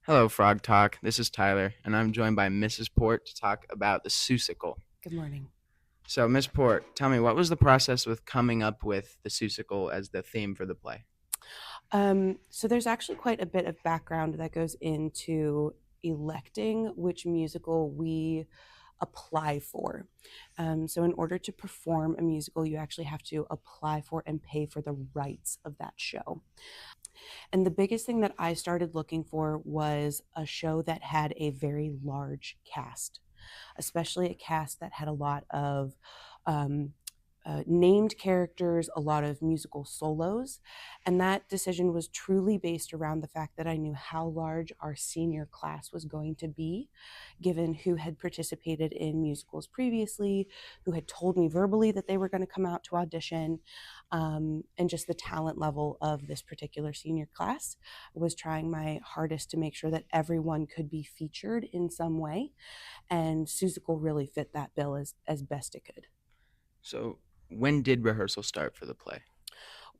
Hello, Frog Talk. This is Tyler, and I'm joined by Mrs. Port to talk about the Seussical. Good morning. So, Miss Port, tell me, what was the process with coming up with the Seussical as the theme for the play? So there's actually quite a bit of background that goes into electing which musical we apply for. So in order to perform a musical, you actually have to apply for and pay for the rights of that show. And the biggest thing that I started looking for was a show that had a very large cast, especially a cast that had a lot of um, named characters, a lot of musical solos. And that decision was truly based around the fact that I knew how large our senior class was going to be, given who had participated in musicals previously, who had told me verbally that they were going to come out to audition, and just the talent level of this particular senior class. I was trying my hardest to make sure that everyone could be featured in some way, and Seussical really fit that bill as best it could. So, when did rehearsal start for the play?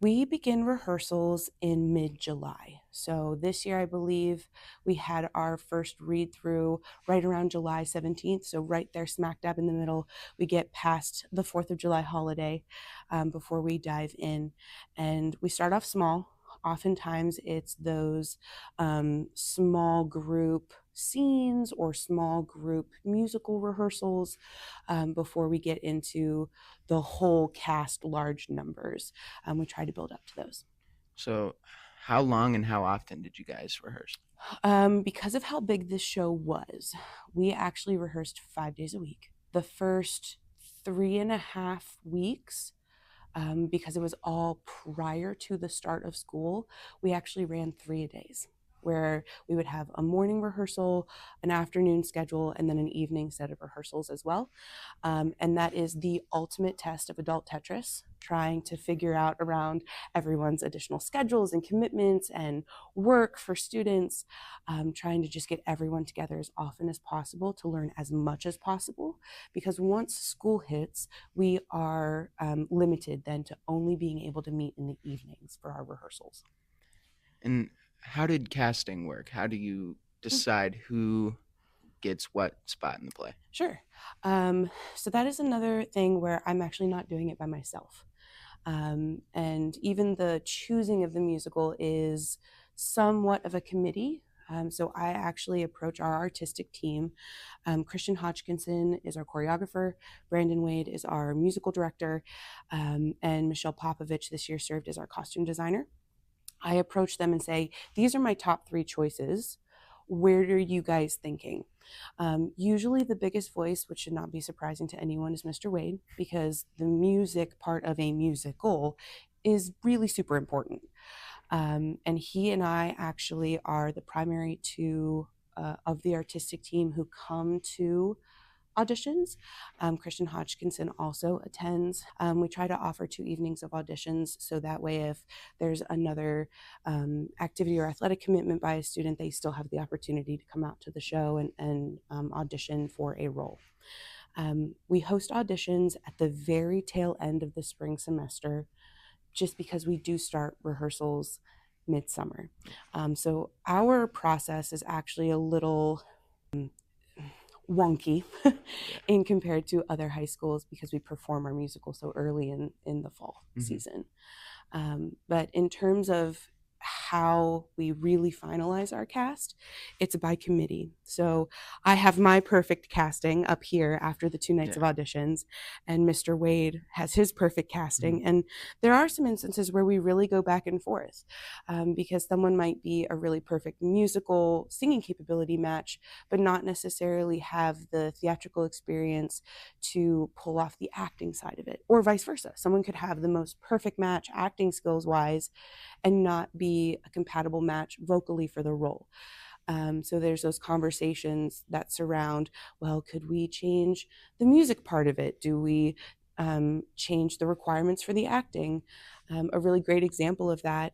We begin rehearsals in mid-July. So this year, I believe we had our first read through right around July 17th. So right there, smack dab in the middle, we get past the 4th of July holiday before we dive in. And we start off small. Oftentimes, it's those small group scenes or small group musical rehearsals before we get into the whole cast large numbers. We try to build up to those. So, how long and how often did you guys rehearse? Because of how big this show was, we actually rehearsed 5 days a week. The first 3.5 weeks, because it was all prior to the start of school, we actually ran 3 days where we would have a morning rehearsal, an afternoon schedule, and then an evening set of rehearsals as well. And that is the ultimate test of adult Tetris, trying to figure out around everyone's additional schedules and commitments and work for students, trying to just get everyone together as often as possible to learn as much as possible. Because once school hits, we are limited then to only being able to meet in the evenings for our rehearsals. And how did casting work? How do you decide who gets what spot in the play? Sure. So that is another thing where I'm actually not doing it by myself. And even the choosing of the musical is somewhat of a committee. So I actually approach our artistic team. Christian Hodgkinson is our choreographer. Brandon Wade is our musical director. And Michelle Popovich this year served as our costume designer. I approach them and say, these are my top three choices. Where are you guys thinking? Usually, the biggest voice, which should not be surprising to anyone, is Mr. Wade, because the music part of a musical is really super important. And he and I actually are the primary two of the artistic team who come to auditions. Christian Hodgkinson also attends. We try to offer 2 evenings of auditions so that way, if there's another activity or athletic commitment by a student, they still have the opportunity to come out to the show and audition for a role. We host auditions at the very tail end of the spring semester just because we do start rehearsals midsummer. So our process is actually a little wonky in compared to other high schools because we perform our musical so early in the fall season. But in terms of how we really finalize our cast, it's by committee. So I have my perfect casting up here after the 2 nights of auditions, and Mr. Wade has his perfect casting. And there are some instances where we really go back and forth because someone might be a really perfect musical singing capability match, but not necessarily have the theatrical experience to pull off the acting side of it, or vice versa. Someone could have the most perfect match acting skills wise and not be a compatible match vocally for the role. So there's those conversations that surround, well, could we change the music part of it? Do we change the requirements for the acting? A really great example of that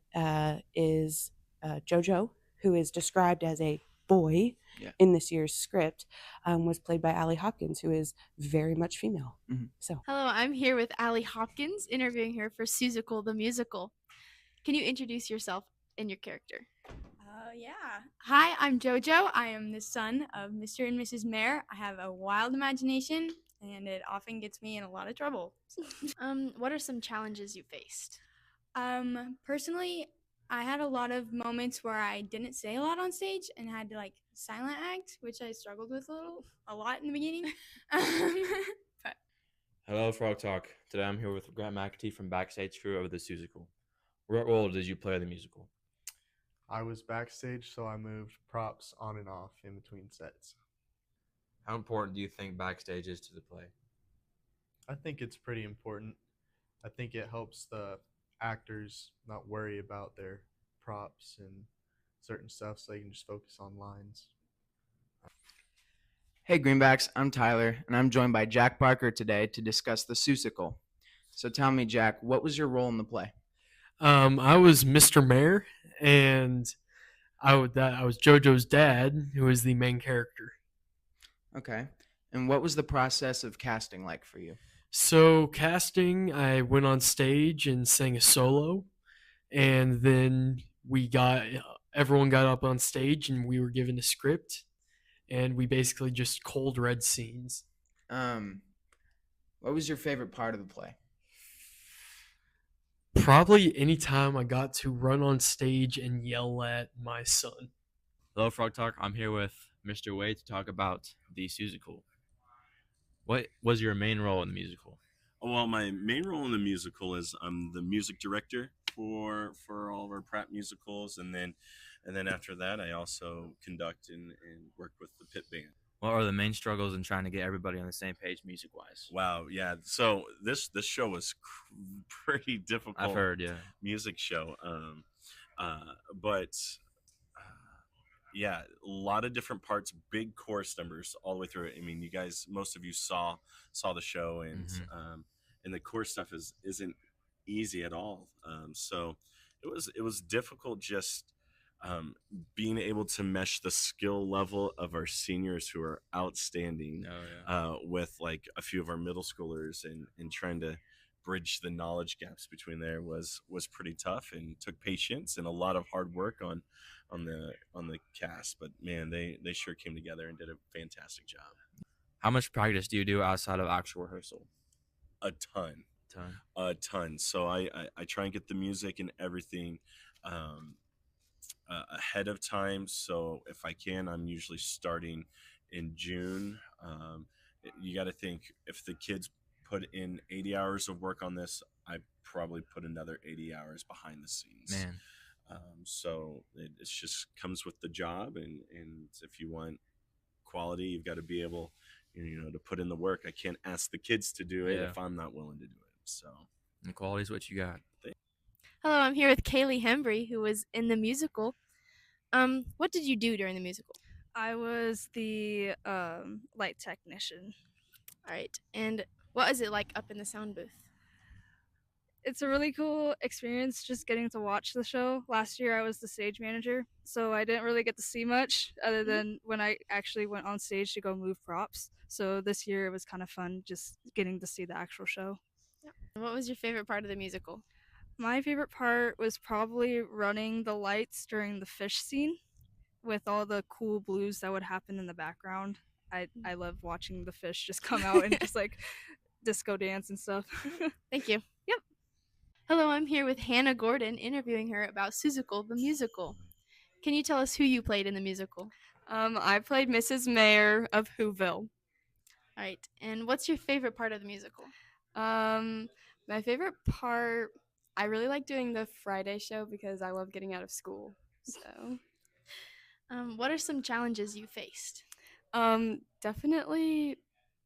is JoJo, who is described as a boy in this year's script, was played by Allie Hopkins, who is very much female. So Hello, I'm here with Allie Hopkins, interviewing her for Seussical the Musical. Can you introduce yourself and your character? Yeah. Hi, I'm JoJo. I am the son of Mr. and Mrs. Mayer. I have a wild imagination, and it often gets me in a lot of trouble. So. What are some challenges you faced? Personally, I had a lot of moments where I didn't say a lot on stage and had to like silent act, which I struggled with a lot in the beginning. But Hello, Frog Talk. Today I'm here with Grant McAtee from Backstage Crew of the Seussical. What role did you play in the musical? I was backstage, so I moved props on and off in between sets. How important do you think backstage is to the play? I think it's pretty important. I think it helps the actors not worry about their props and certain stuff so they can just focus on lines. Hey Greenbacks, I'm Tyler, and I'm joined by Jack Barker today to discuss the Seussical. So tell me, Jack, what was your role in the play? I was Mr. Mayor, and I was JoJo's dad, who was the main character. Okay. And what was the process of casting like for you? So casting, I went on stage and sang a solo, and then everyone got up on stage, and we were given a script, and we basically just cold read scenes. What was your favorite part of the play? Probably any time I got to run on stage and yell at my son. Hello, Frog Talk. I'm here with Mr. Wade to talk about the Seussical. What was your main role in the musical? Well, my main role in the musical is I'm the music director for all of our Pratt musicals, and then after that, I also conduct and work with the pit band. What are the main struggles in trying to get everybody on the same page music-wise? Wow, yeah. So this show was pretty difficult. I've heard, yeah. Music show, but yeah, a lot of different parts, big chorus numbers all the way through it. I mean, you guys, most of you saw the show, and the chorus stuff isn't easy at all. So it was difficult just being able to mesh the skill level of our seniors who are outstanding with like a few of our middle schoolers, and trying to bridge the knowledge gaps between there was pretty tough and took patience and a lot of hard work on the cast. But man, they sure came together and did a fantastic job. How much practice do you do outside of actual rehearsal? A ton. So I try and get the music and everything ahead of time. So if I can, I'm usually starting in June. You got to think, if the kids put in 80 hours of work on this, I probably put another 80 hours behind the scenes. Man. So it just comes with the job, and if you want quality, you've got to be able, to put in the work. I can't ask the kids to do it if I'm not willing to do it. So, and quality is what you got. Hello, I'm here with Kaylee Hembry, who was in the musical. What did you do during the musical? I was the light technician. All right. And what is it like up in the sound booth? It's a really cool experience just getting to watch the show. Last year I was the stage manager, so I didn't really get to see much other than when I actually went on stage to go move props. So this year it was kind of fun just getting to see the actual show. Yeah. And what was your favorite part of the musical? My favorite part was probably running the lights during the fish scene with all the cool blues that would happen in the background. I love watching the fish just come out and just like disco dance and stuff. Thank you. Yep. Hello, I'm here with Hannah Gordon interviewing her about Seussical the Musical. Can you tell us who you played in the musical? I played Mrs. Mayer of Whoville. All right. And what's your favorite part of the musical? My favorite part, I really like doing the Friday show because I love getting out of school. So, what are some challenges you faced? Definitely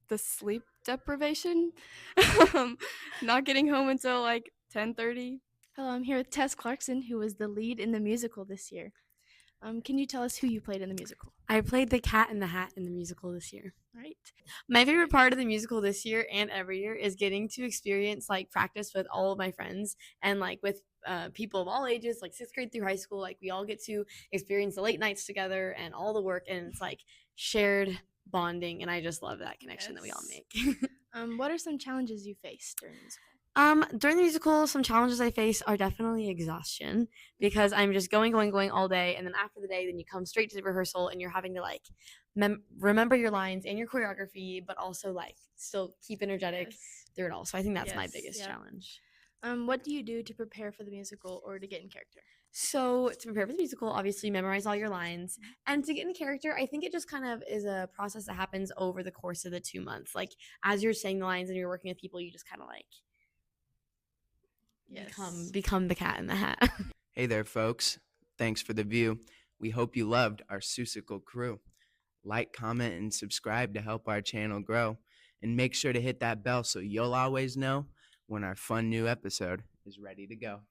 the sleep deprivation. Not getting home until like 10:30. Hello, I'm here with Tess Clarkson, who was the lead in the musical this year. Can you tell us who you played in the musical? I played the Cat in the Hat in the musical this year. Right. My favorite part of the musical this year and every year is getting to experience like practice with all of my friends and like with people of all ages, like 6th grade through high school. Like we all get to experience the late nights together and all the work, and it's like shared bonding, and I just love that connection that we all make. What are some challenges you faced during the musical? During the musical, some challenges I face are definitely exhaustion because I'm just going all day, and then after the day, then you come straight to the rehearsal and you're having to like remember your lines and your choreography, but also like still keep energetic Yes. through it all. So I think that's my Yes, biggest yeah. challenge. What do you do to prepare for the musical or to get in character? So to prepare for the musical, obviously memorize all your lines, and to get in character, I think it just kind of is a process that happens over the course of the 2 months. Like as you're saying the lines and you're working with people, you just kind of like Yes. become the cat in the hat. Hey there, folks. Thanks for the view. We hope you loved our Seussical crew. Like, comment, and subscribe to help our channel grow. And make sure to hit that bell so you'll always know when our fun new episode is ready to go.